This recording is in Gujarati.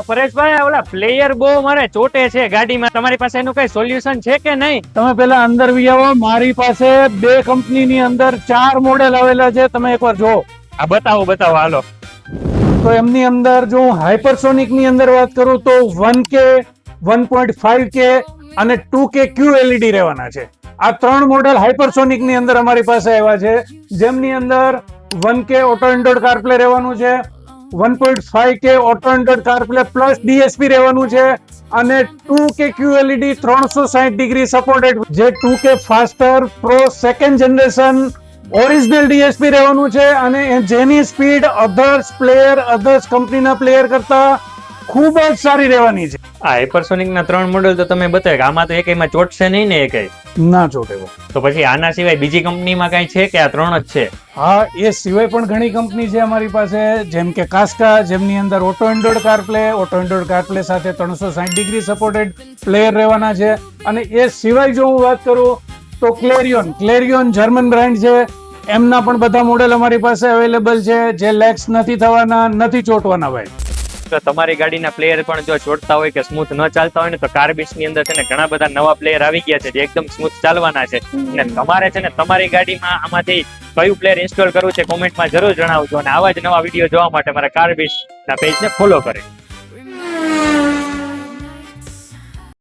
પરેશભાઈ ઓલા પ્લેયર બહુ મારે ચોટે છે ગાડીમાં, તમારી પાસે એનું કઈ સોલ્યુશન છે કે નહીં? તમે પેલા અંદર બી આવો. મારી પાસે 2 કંપનીની અંદર 4 મોડેલ આવેલા છે, તમે એકવાર જો. આ બતાવો હાલો. તો એમની અંદર જો હું હાઇપરસોનિક ની અંદર વાત કરું તો 1K 1.5K અને 2K QLED રહેવાના છે. આ 3 મોડેલ હાઇપરસોનિક ની અંદર અમારી પાસે આવ્યા છે, જેમની અંદર 1K ઓટો એન્ડ્રોઇડ કારપ્લે રહેવાનું છે, 1.5K auto Android કારપ્લે plus DSP રહેવાનું છે અને 2K QLED 360 ડિગ્રી સપોર્ટેડ, જે 2K faster pro second generation original DSP રહેવાનું છે અને જેની સ્પીડ અધર્સ કંપનીના પ્લેયર કરતા ખૂબ જ સારી રહેવાની છે. આ હાઇપરસોનિક ના 3 મોડેલ તો તમે બતાવ્યા, આમાં તો એકેયમાં ચોટશે નહીં ને? એકેય ના ચોટે. તો પછી આના સિવાય બીજી કંપનીમાં કઈ છે કે આ 3 જ છે? હા, એ સિવાય પણ ઘણી કંપની છે અમારી પાસે, જેમ કે કાસ્કા, જેમની અંદર ઓટો એન્ડ્રોઇડ કારપ્લે સાથે 360 ડિગ્રી સપોર્ટેડ પ્લેયર રહેવાના છે. અને એ સિવાય જો હું વાત કરું તો ક્લેરિયોન જર્મન બ્રાન્ડ છે, એમના પણ બધા મોડેલ અમારી પાસે અવેલેબલ છે, જે લેક્સ નથી થવાના, નથી ચોટવાના ભાઈ. તો તમારી ગાડીના પ્લેયર પણ જો ચોટતા હોય કે સ્મૂથ ન ચાલતા હોય ને, તો કાર્બિસ ની અંદર છે ને ઘણા બધા નવા પ્લેયર આવી ગયા છે જે એકદમ સ્મૂથ ચાલવાના છે. અને તમારે છે ને તમારી ગાડીમાં આમાંથી કયું પ્લેયર ઇન્સ્ટોલ કરવું છે કોમેન્ટમાં જરૂર જણાવજો, અને આવા જ નવા વિડીયો જોવા માટે મારા કાર્બિસ ના પેજને ફોલો કરે.